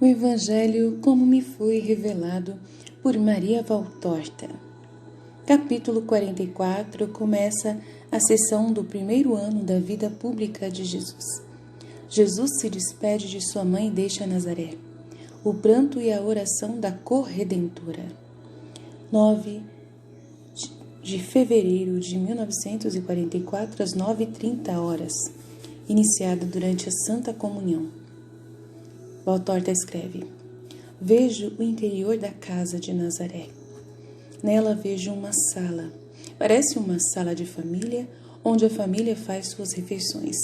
O Evangelho como me foi revelado por Maria Valtorta. Capítulo 44 começa a sessão do primeiro ano da vida pública de Jesus. Jesus se despede de sua mãe e deixa Nazaré. O pranto e a oração da corredentora. 9 de fevereiro de 1944, às 9h30, iniciado durante a Santa Comunhão. Valtorta escreve: vejo o interior da casa de Nazaré. Nela vejo uma sala. Parece uma sala de família, onde a família faz suas refeições,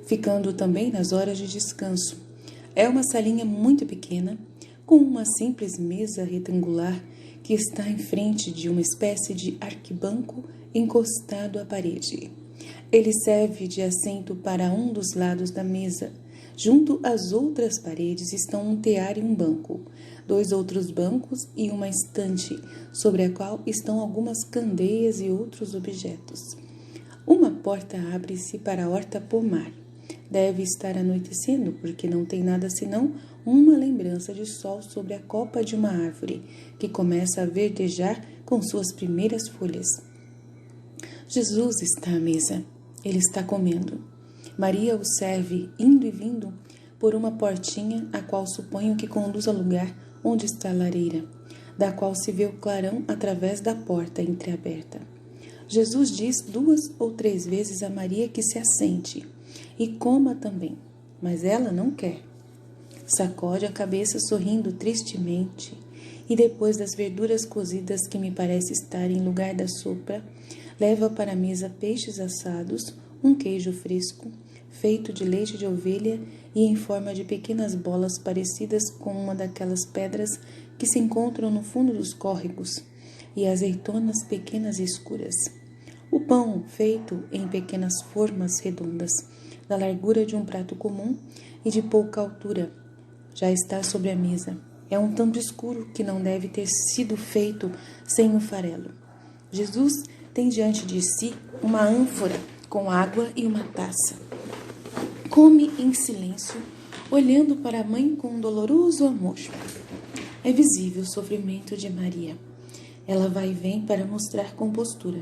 ficando também nas horas de descanso. É uma salinha muito pequena, com uma simples mesa retangular que está em frente de uma espécie de arquibanco encostado à parede. Ele serve de assento para um dos lados da mesa. Junto às outras paredes estão um tear e um banco, 2 outros bancos e uma estante, sobre a qual estão algumas candeias e outros objetos. Uma porta abre-se para a horta pomar. Deve estar anoitecendo, porque não tem nada senão uma lembrança de sol sobre a copa de uma árvore, que começa a verdejar com suas primeiras folhas. Jesus está à mesa. Ele está comendo. Maria o serve, indo e vindo, por uma portinha, a qual suponho que conduz ao lugar onde está a lareira, da qual se vê o clarão através da porta entreaberta. Jesus diz 2 ou 3 vezes a Maria que se assente e coma também, mas ela não quer. Sacode a cabeça sorrindo tristemente, e depois das verduras cozidas que me parece estar em lugar da sopa, leva para a mesa peixes assados, um queijo fresco, feito de leite de ovelha e em forma de pequenas bolas parecidas com uma daquelas pedras que se encontram no fundo dos córregos, e azeitonas pequenas e escuras. O pão, feito em pequenas formas redondas, da largura de um prato comum e de pouca altura, já está sobre a mesa. É um tanto escuro que não deve ter sido feito sem um farelo. Jesus tem diante de si uma ânfora com água e uma taça. Come em silêncio, olhando para a mãe com um doloroso amor. É visível o sofrimento de Maria. Ela vai e vem para mostrar compostura.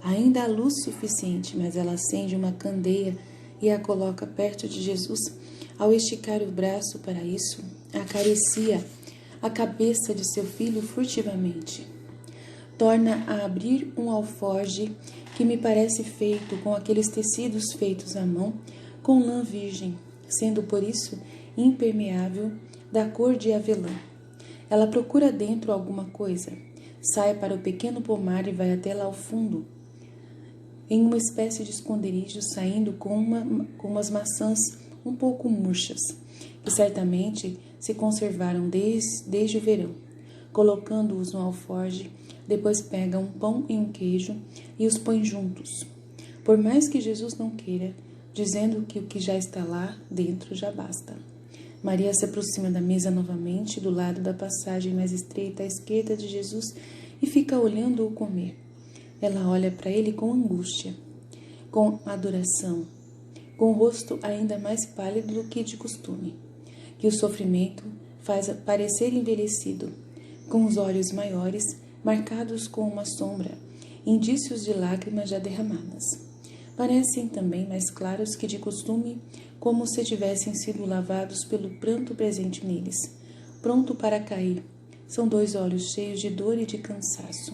Ainda há luz suficiente, mas ela acende uma candeia e a coloca perto de Jesus. Ao esticar o braço para isso, acaricia a cabeça de seu filho furtivamente. Torna a abrir um alforje que me parece feito com aqueles tecidos feitos à mão, com lã virgem, sendo por isso impermeável, da cor de avelã. Ela procura dentro alguma coisa, sai para o pequeno pomar e vai até lá ao fundo, em uma espécie de esconderijo, saindo com umas maçãs um pouco murchas, que certamente se conservaram desde o verão. Colocando-os no alforje, depois pega um pão e um queijo e os põe juntos. Por mais que Jesus não queira, dizendo que o que já está lá dentro já basta. Maria se aproxima da mesa novamente, do lado da passagem mais estreita à esquerda de Jesus, e fica olhando-o comer. Ela olha para ele com angústia, com adoração, com o rosto ainda mais pálido do que de costume, que o sofrimento faz parecer envelhecido, com os olhos maiores, marcados com uma sombra, indícios de lágrimas já derramadas. Parecem também mais claros que de costume, como se tivessem sido lavados pelo pranto presente neles, pronto para cair. São 2 olhos cheios de dor e de cansaço.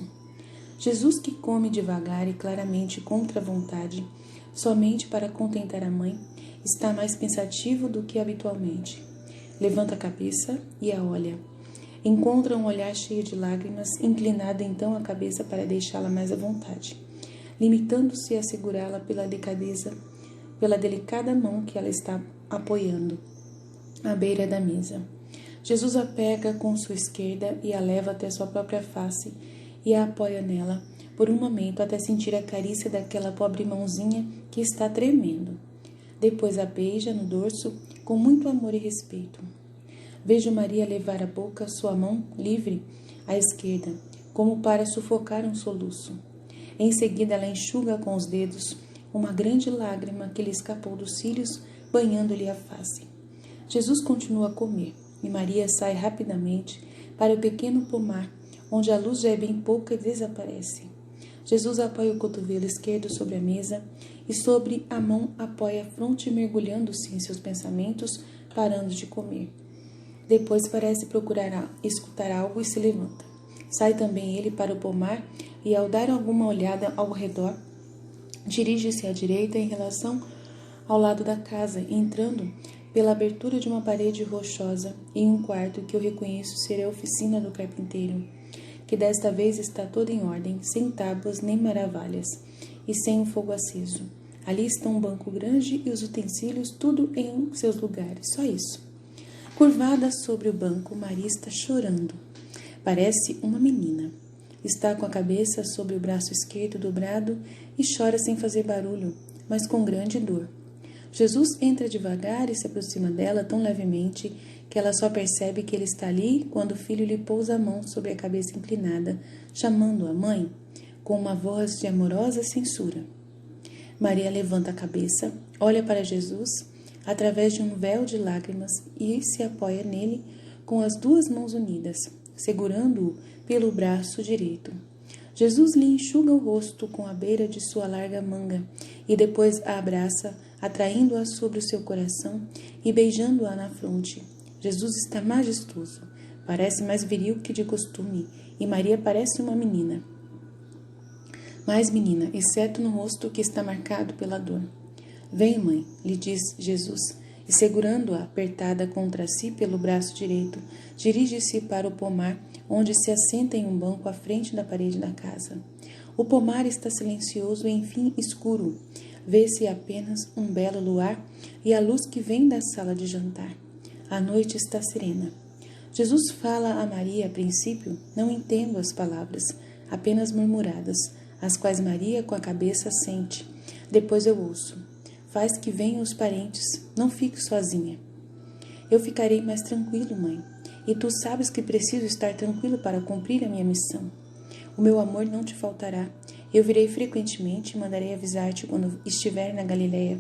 Jesus, que come devagar e claramente contra a vontade, somente para contentar a mãe, está mais pensativo do que habitualmente. Levanta a cabeça e a olha. Encontra um olhar cheio de lágrimas, inclinada então a cabeça para deixá-la mais à vontade, limitando-se a segurá-la pela delicada mão que ela está apoiando à beira da mesa. Jesus a pega com sua esquerda e a leva até sua própria face e a apoia nela por um momento até sentir a carícia daquela pobre mãozinha que está tremendo. Depois a beija no dorso com muito amor e respeito. Vejo Maria levar à boca sua mão livre à esquerda, como para sufocar um soluço. Em seguida ela enxuga com os dedos uma grande lágrima que lhe escapou dos cílios, banhando-lhe a face. Jesus continua a comer. e Maria sai rapidamente para o pequeno pomar, onde a luz já é bem pouca e desaparece. Jesus apoia o cotovelo esquerdo sobre a mesa e sobre a mão apoia a fronte, mergulhando-se em seus pensamentos, parando de comer. Depois parece procurar escutar algo e se levanta. Sai também ele para o pomar e, ao dar alguma olhada ao redor, dirige-se à direita em relação ao lado da casa, entrando pela abertura de uma parede rochosa em um quarto que eu reconheço ser a oficina do carpinteiro, que desta vez está toda em ordem, sem tábuas nem maravilhas, e sem um fogo aceso. Ali está um banco grande e os utensílios, tudo em seus lugares, só isso. Curvada sobre o banco, Maria está chorando. Parece uma menina. Está com a cabeça sobre o braço esquerdo dobrado e chora sem fazer barulho, mas com grande dor. Jesus entra devagar e se aproxima dela tão levemente que ela só percebe que ele está ali quando o filho lhe pousa a mão sobre a cabeça inclinada, chamando-a mãe, com uma voz de amorosa censura. Maria levanta a cabeça, olha para Jesus através de um véu de lágrimas e se apoia nele com as duas mãos unidas, segurando-o pelo braço direito. Jesus lhe enxuga o rosto com a beira de sua larga manga e depois a abraça, atraindo-a sobre o seu coração e beijando-a na fronte. Jesus está majestoso, parece mais viril que de costume, e Maria parece uma menina. Mais menina, exceto no rosto que está marcado pela dor. Vem, mãe, lhe diz Jesus, e segurando-a apertada contra si pelo braço direito, dirige-se para o pomar, onde se assenta em um banco à frente da parede da casa. O pomar está silencioso e, enfim, escuro. Vê-se apenas um belo luar e a luz que vem da sala de jantar. A noite está serena. Jesus fala a Maria, a princípio, não entendo as palavras, apenas murmuradas, as quais Maria com a cabeça sente. Depois eu ouço. Faz que venham os parentes, não fique sozinha. Eu ficarei mais tranquilo, mãe, e tu sabes que preciso estar tranquilo para cumprir a minha missão. O meu amor não te faltará. Eu virei frequentemente e mandarei avisar-te quando estiver na Galileia,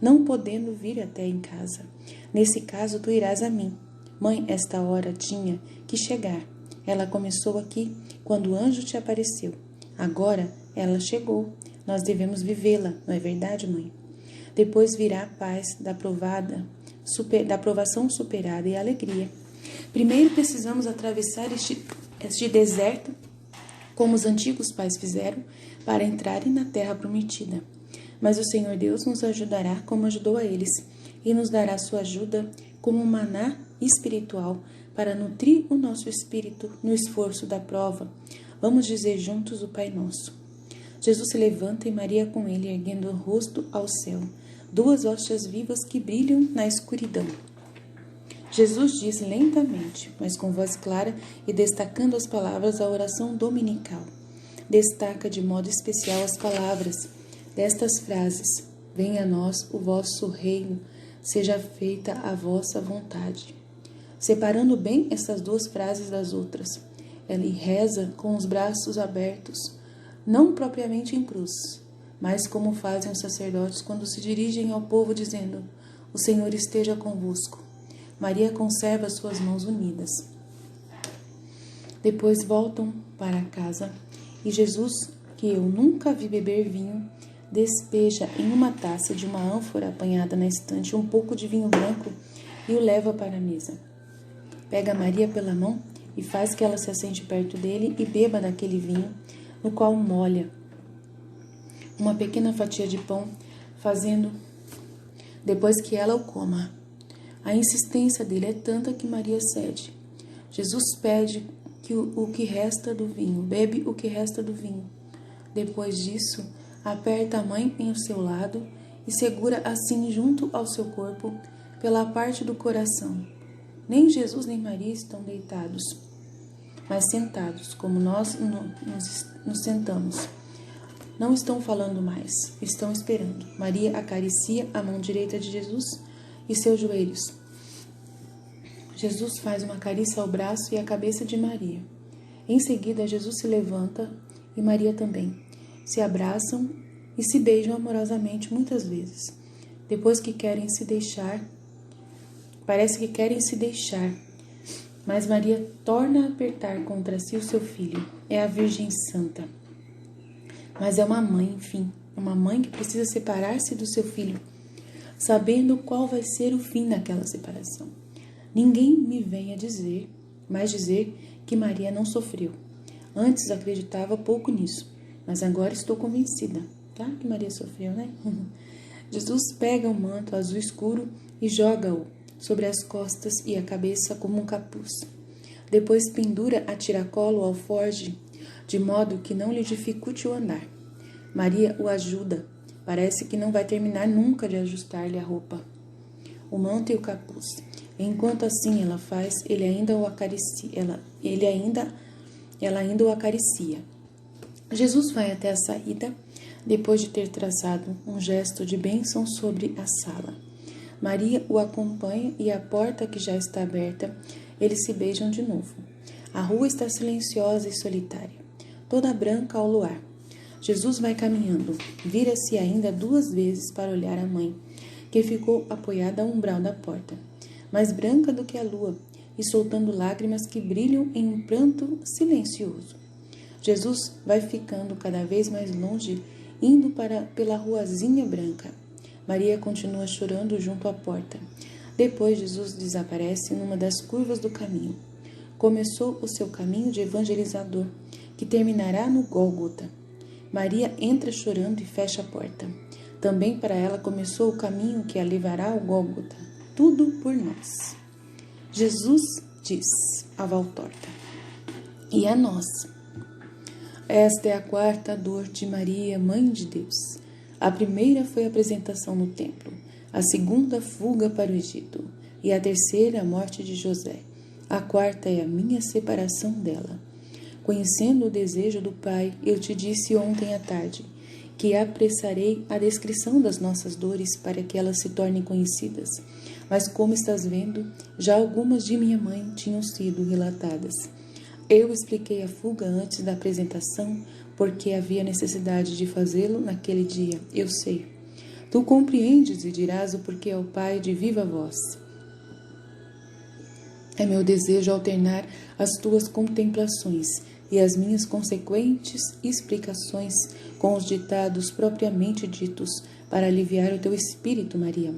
não podendo vir até em casa. Nesse caso, tu irás a mim. Mãe, esta hora tinha que chegar. Ela começou aqui, quando o anjo te apareceu. Agora, ela chegou. Nós devemos vivê-la, não é verdade, mãe? Depois virá a paz da provação superada e a alegria. Primeiro precisamos atravessar este deserto, como os antigos pais fizeram, para entrarem na terra prometida. Mas o Senhor Deus nos ajudará como ajudou a eles, e nos dará sua ajuda como um maná espiritual para nutrir o nosso espírito no esforço da prova. Vamos dizer juntos o Pai Nosso. Jesus se levanta e Maria com ele, erguendo o rosto ao céu, duas hóstias vivas que brilham na escuridão. Jesus diz lentamente, mas com voz clara e destacando as palavras, a oração dominical. Destaca de modo especial as palavras destas frases: venha a nós o vosso reino, seja feita a vossa vontade. Separando bem essas duas frases das outras, ele reza com os braços abertos, não propriamente em cruz, mas como fazem os sacerdotes quando se dirigem ao povo dizendo: o Senhor esteja convosco. Maria conserva suas mãos unidas. Depois voltam para casa e Jesus, que eu nunca vi beber vinho, despeja em uma taça de uma ânfora apanhada na estante um pouco de vinho branco e o leva para a mesa. Pega Maria pela mão e faz que ela se assente perto dele e beba daquele vinho, no qual molha uma pequena fatia de pão, fazendo depois que ela o coma. A insistência dele é tanta que Maria cede. Jesus pede que o que resta do vinho, bebe o que resta do vinho. Depois disso, aperta a mãe em seu lado e segura assim junto ao seu corpo pela parte do coração. Nem Jesus nem Maria estão deitados, mas sentados, como nós nos sentamos. Não estão falando mais, estão esperando. Maria acaricia a mão direita de Jesus e seus joelhos. Jesus faz uma carícia ao braço e à cabeça de Maria. Em seguida, Jesus se levanta e Maria também. Se abraçam e se beijam amorosamente muitas vezes. Depois que querem se deixar, parece que querem se deixar, Mas Maria torna a apertar contra si o seu filho. É a Virgem Santa. Mas é uma mãe, enfim. Uma mãe que precisa separar-se do seu filho, sabendo qual vai ser o fim daquela separação. Ninguém me venha dizer que Maria não sofreu. Antes acreditava pouco nisso, mas agora estou convencida. Claro que Maria sofreu, né? Jesus pega o manto azul escuro e joga-o sobre as costas e a cabeça como um capuz. Depois pendura a tiracolo ao alforje, de modo que não lhe dificulte o andar. Maria o ajuda. Parece que não vai terminar nunca de ajustar-lhe a roupa, o manto e o capuz. Enquanto assim ela faz, ela ainda o acaricia. Jesus vai até a saída, depois de ter traçado um gesto de bênção sobre a sala. Maria o acompanha e à porta que já está aberta, eles se beijam de novo. A rua está silenciosa e solitária, toda branca ao luar. Jesus vai caminhando, vira-se ainda 2 vezes para olhar a mãe, que ficou apoiada ao umbral da porta, mais branca do que a lua, e soltando lágrimas que brilham em um pranto silencioso. Jesus vai ficando cada vez mais longe, indo pela ruazinha branca. Maria continua chorando junto à porta. Depois Jesus desaparece numa das curvas do caminho. Começou o seu caminho de evangelizador, que terminará no Gólgota. Maria entra chorando e fecha a porta. Também para ela começou o caminho que a levará ao Gólgota. Tudo por nós. Jesus diz a Valtorta: e a nós? Esta é a 4ª dor de Maria, Mãe de Deus. A primeira foi a apresentação no templo, a segunda, fuga para o Egito, e a terceira, a morte de José. A 4ª é a minha separação dela. Conhecendo o desejo do Pai, eu te disse ontem à tarde que apressarei a descrição das nossas dores para que elas se tornem conhecidas. Mas como estás vendo, já algumas de minha mãe tinham sido relatadas. Eu expliquei a fuga antes da apresentação, porque havia necessidade de fazê-lo naquele dia, eu sei. Tu compreendes e dirás o porquê ao Pai de viva voz. É meu desejo alternar as tuas contemplações e as minhas consequentes explicações com os ditados propriamente ditos, para aliviar o teu espírito, Maria,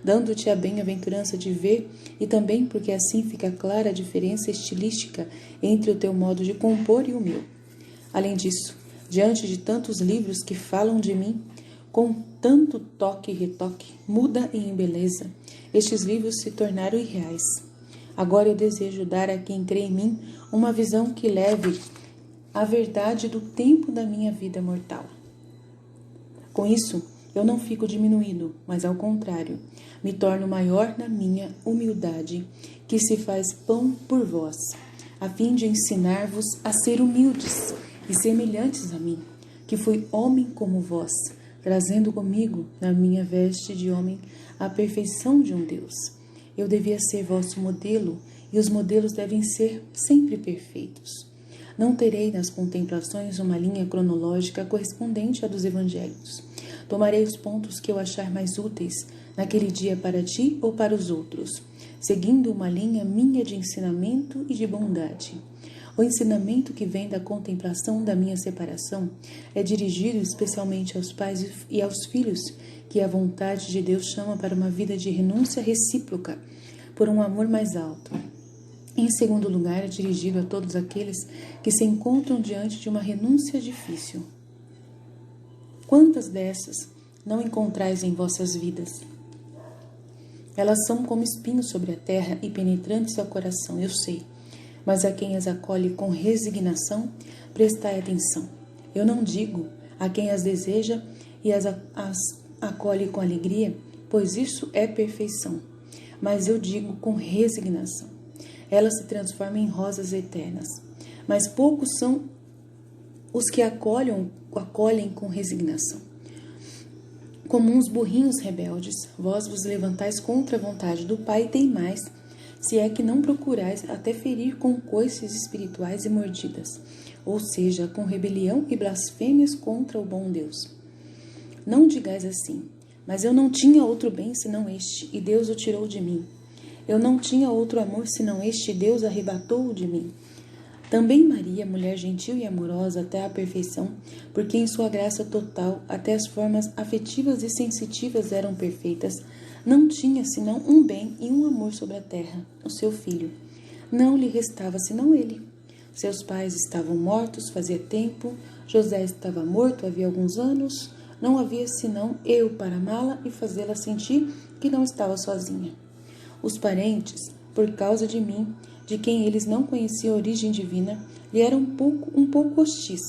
dando-te a bem-aventurança de ver, e também porque assim fica clara a diferença estilística entre o teu modo de compor e o meu. Além disso, diante de tantos livros que falam de mim, com tanto toque e retoque, muda e embeleza, estes livros se tornaram irreais. Agora eu desejo dar a quem crê em mim uma visão que leve a verdade do tempo da minha vida mortal. Com isso, eu não fico diminuído, mas ao contrário, me torno maior na minha humildade, que se faz pão por vós, a fim de ensinar-vos a ser humildes e semelhantes a mim, que fui homem como vós, trazendo comigo, na minha veste de homem, a perfeição de um Deus. Eu devia ser vosso modelo, e os modelos devem ser sempre perfeitos. Não terei nas contemplações uma linha cronológica correspondente à dos evangelhos. Tomarei os pontos que eu achar mais úteis naquele dia para ti ou para os outros, seguindo uma linha minha de ensinamento e de bondade. O ensinamento que vem da contemplação da minha separação é dirigido especialmente aos pais e aos filhos, que a vontade de Deus chama para uma vida de renúncia recíproca, por um amor mais alto. Em segundo lugar, é dirigido a todos aqueles que se encontram diante de uma renúncia difícil. Quantas dessas não encontrais em vossas vidas? Elas são como espinhos sobre a terra e penetrantes ao coração, eu sei. Mas a quem as acolhe com resignação, prestai atenção. Eu não digo a quem as deseja e as acolhe com alegria, pois isso é perfeição. Mas eu digo com resignação. Elas se transformam em rosas eternas. Mas poucos são os que acolhem com resignação. Como uns burrinhos rebeldes, vós vos levantais contra a vontade do Pai e teimais, se é que não procurais até ferir com coices espirituais e mordidas, ou seja, com rebelião e blasfêmias contra o bom Deus. Não digais assim, mas eu não tinha outro bem senão este, e Deus o tirou de mim. Eu não tinha outro amor senão este, Deus arrebatou-o de mim. Também Maria, mulher gentil e amorosa até a perfeição, porque em sua graça total até as formas afetivas e sensitivas eram perfeitas, não tinha senão um bem e um amor sobre a terra, o seu filho. Não lhe restava senão ele. Seus pais estavam mortos fazia tempo, José estava morto havia alguns anos, não havia senão eu para amá-la e fazê-la sentir que não estava sozinha. Os parentes, por causa de mim, de quem eles não conheciam a origem divina, lhe eram um pouco hostis,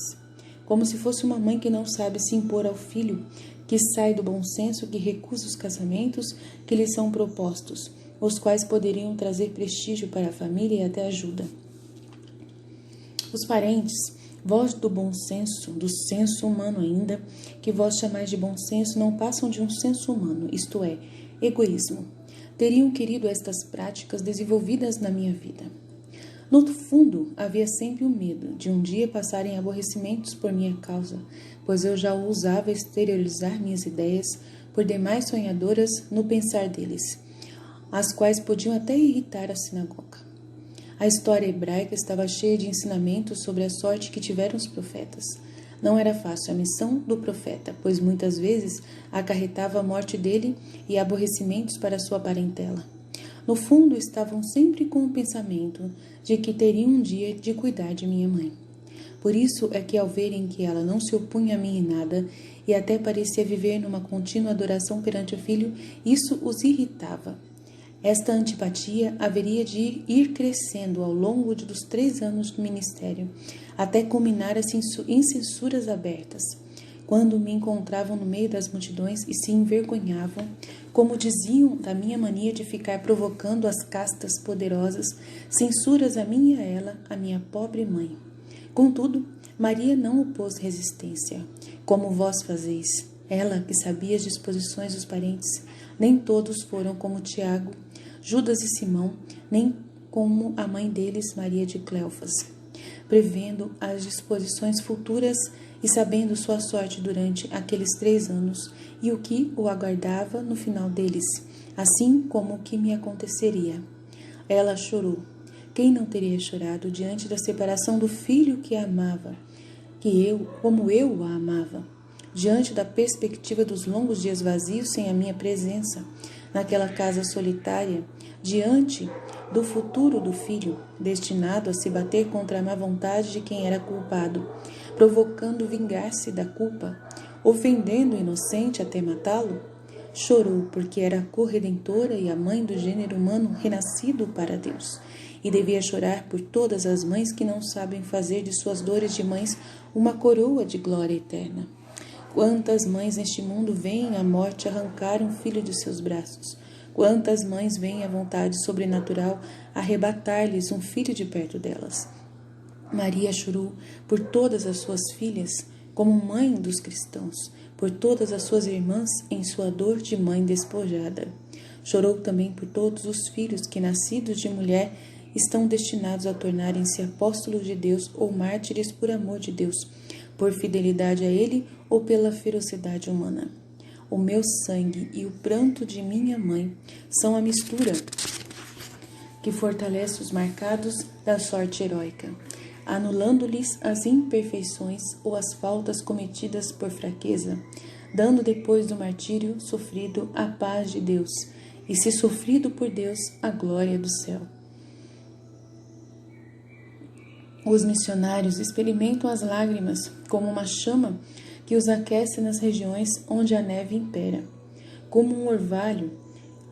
como se fosse uma mãe que não sabe se impor ao filho, que sai do bom senso, que recusa os casamentos que lhe são propostos, os quais poderiam trazer prestígio para a família e até ajuda. Os parentes, vós do bom senso, do senso humano ainda, que vós chamais de bom senso, não passam de um senso humano, isto é, egoísmo. Teriam querido estas práticas desenvolvidas na minha vida. No fundo, havia sempre o medo de um dia passarem aborrecimentos por minha causa, pois eu já ousava exteriorizar minhas ideias, por demais sonhadoras, no pensar deles, as quais podiam até irritar a sinagoga. A história hebraica estava cheia de ensinamentos sobre a sorte que tiveram os profetas. Não era fácil a missão do profeta, pois muitas vezes acarretava a morte dele e aborrecimentos para sua parentela. No fundo, estavam sempre com o pensamento de que teriam um dia de cuidar de minha mãe. Por isso é que, ao verem que ela não se opunha a mim em nada e até parecia viver numa contínua adoração perante o filho, isso os irritava. Esta antipatia haveria de ir crescendo ao longo dos 3 anos do ministério, até culminar em censuras abertas, quando me encontravam no meio das multidões e se envergonhavam, como diziam da minha mania de ficar provocando as castas poderosas, censuras a mim e a ela, a minha pobre mãe. Contudo, Maria não opôs resistência, como vós fazeis. Ela, que sabia as disposições dos parentes, nem todos foram como Tiago, Judas e Simão, nem como a mãe deles, Maria de Cleofas. Prevendo as disposições futuras e sabendo sua sorte durante aqueles 3 anos e o que o aguardava no final deles, assim como o que me aconteceria. Ela chorou. Quem não teria chorado diante da separação do filho que a amava, como eu a amava, diante da perspectiva dos longos dias vazios sem a minha presença, naquela casa solitária, diante do futuro do filho, destinado a se bater contra a má vontade de quem era culpado, provocando vingar-se da culpa, ofendendo o inocente até matá-lo? Chorou porque era a corredentora e a mãe do gênero humano renascido para Deus, e devia chorar por todas as mães que não sabem fazer de suas dores de mães uma coroa de glória eterna. Quantas mães neste mundo veem a morte arrancar um filho de seus braços? Quantas mães veem a vontade sobrenatural arrebatar-lhes um filho de perto delas? Maria chorou por todas as suas filhas, como mãe dos cristãos, por todas as suas irmãs em sua dor de mãe despojada. Chorou também por todos os filhos que, nascidos de mulher, estão destinados a tornarem-se apóstolos de Deus ou mártires por amor de Deus, por fidelidade a Ele ou pela ferocidade humana. O meu sangue e o pranto de minha mãe são a mistura que fortalece os marcados da sorte heróica, anulando-lhes as imperfeições ou as faltas cometidas por fraqueza, dando depois do martírio sofrido a paz de Deus, e se sofrido por Deus, a glória do céu. Os missionários experimentam as lágrimas como uma chama que os aquece nas regiões onde a neve impera. Como um orvalho,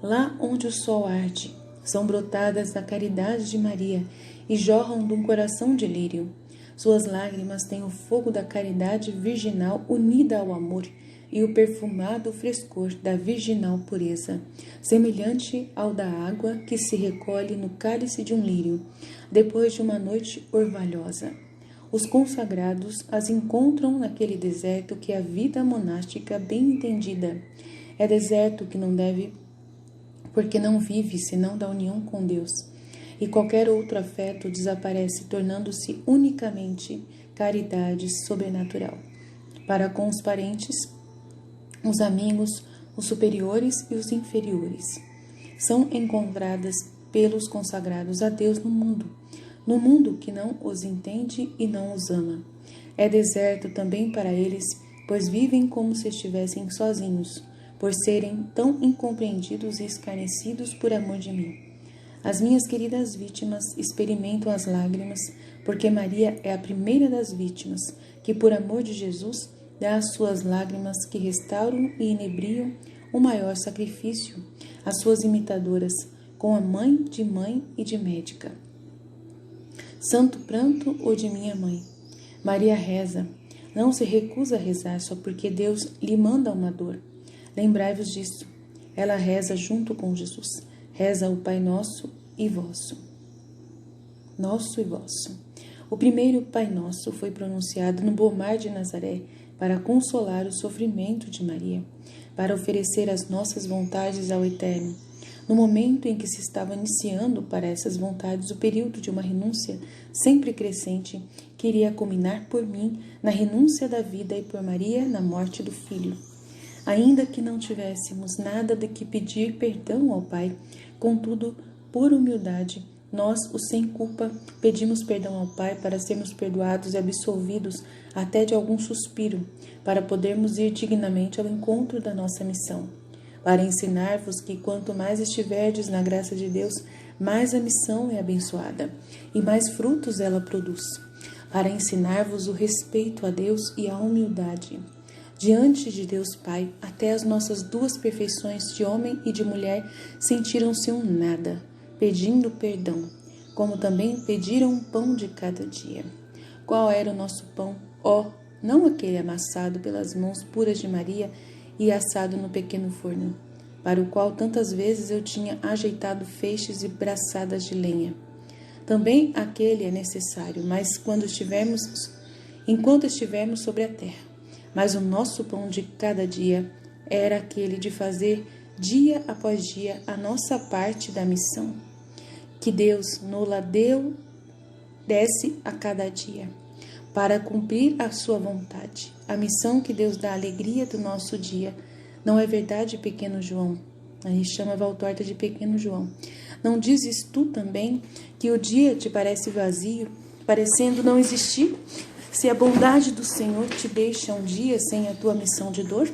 lá onde o sol arde, são brotadas da caridade de Maria e jorram de um coração de lírio. Suas lágrimas têm o fogo da caridade virginal unida ao amor e o perfumado frescor da virginal pureza, semelhante ao da água que se recolhe no cálice de um lírio, depois de uma noite orvalhosa. Os consagrados as encontram naquele deserto que é a vida monástica bem entendida. É deserto que não deve, porque não vive senão da união com Deus. E qualquer outro afeto desaparece, tornando-se unicamente caridade sobrenatural. Para com os parentes, os amigos, os superiores e os inferiores, são encontradas pelos consagrados a Deus no mundo que não os entende e não os ama. É deserto também para eles, pois vivem como se estivessem sozinhos, por serem tão incompreendidos e escarnecidos por amor de mim. As minhas queridas vítimas experimentam as lágrimas, porque Maria é a primeira das vítimas, que por amor de Jesus dá as suas lágrimas que restauram e inebriam o maior sacrifício, as suas imitadoras, com a mãe e de médica. Santo pranto, o de minha mãe. Maria reza, não se recusa a rezar só porque Deus lhe manda uma dor. Lembrai-vos disso. Ela reza junto com Jesus. Reza o Pai Nosso e Vosso. Nosso e Vosso. O primeiro Pai Nosso foi pronunciado no pomar de Nazaré para consolar o sofrimento de Maria, para oferecer as nossas vontades ao Eterno. No momento em que se estava iniciando para essas vontades o período de uma renúncia sempre crescente, que iria culminar por mim na renúncia da vida e por Maria na morte do Filho. Ainda que não tivéssemos nada de que pedir perdão ao Pai, contudo, por humildade, nós, os sem culpa, pedimos perdão ao Pai para sermos perdoados e absolvidos até de algum suspiro, para podermos ir dignamente ao encontro da nossa missão. Para ensinar-vos que quanto mais estiverdes na graça de Deus, mais a missão é abençoada e mais frutos ela produz. Para ensinar-vos o respeito a Deus e a humildade. Diante de Deus Pai, até as nossas duas perfeições de homem e de mulher sentiram-se um nada, pedindo perdão, como também pediram um pão de cada dia. Qual era o nosso pão? Não aquele amassado pelas mãos puras de Maria e assado no pequeno forno, para o qual tantas vezes eu tinha ajeitado feixes e braçadas de lenha. Também aquele é necessário, mas enquanto estivermos sobre a terra. Mas o nosso pão de cada dia era aquele de fazer dia após dia a nossa parte da missão, que Deus nos desse a cada dia, para cumprir a sua vontade. A missão que Deus dá a alegria do nosso dia. Não é verdade, pequeno João? Aí chama Valtorta de pequeno João. Não dizes tu também que o dia te parece vazio, parecendo não existir, se a bondade do Senhor te deixa um dia sem a tua missão de dor?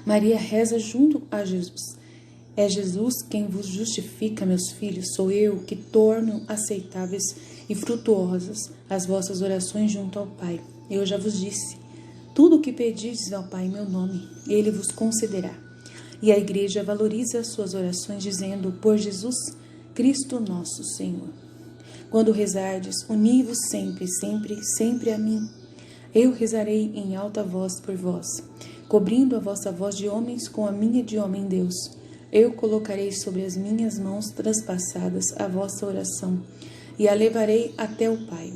Maria reza junto a Jesus. É Jesus quem vos justifica, meus filhos. Sou eu que torno aceitáveis e frutuosas as vossas orações junto ao Pai. Eu já vos disse, tudo o que pedirdes ao Pai em meu nome, Ele vos concederá. E a Igreja valoriza as suas orações dizendo, por Jesus Cristo nosso Senhor. Quando rezardes, uni-vos sempre a mim. Eu rezarei em alta voz por vós, cobrindo a vossa voz de homens com a minha de homem Deus. Eu colocarei sobre as minhas mãos transpassadas a vossa oração e a levarei até o Pai.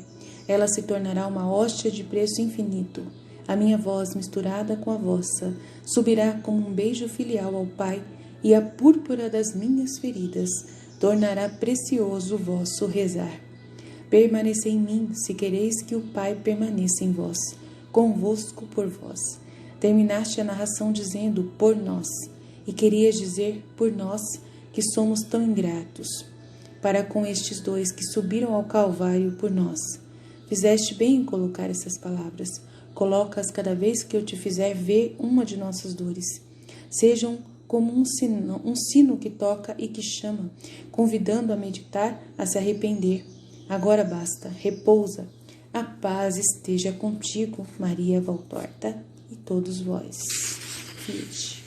Ela se tornará uma hóstia de preço infinito. A minha voz misturada com a vossa subirá como um beijo filial ao Pai, e a púrpura das minhas feridas tornará precioso o vosso rezar. Permanecei em mim, se quereis que o Pai permaneça em vós, convosco por vós. Terminaste a narração dizendo por nós, e querias dizer por nós que somos tão ingratos, para com estes dois que subiram ao Calvário por nós. Fizeste bem em colocar essas palavras. Coloca-as cada vez que eu te fizer ver uma de nossas dores. Sejam como um sino que toca e que chama, convidando a meditar, a se arrepender. Agora basta, repousa. A paz esteja contigo, Maria Valtorta, e todos vós. Fide.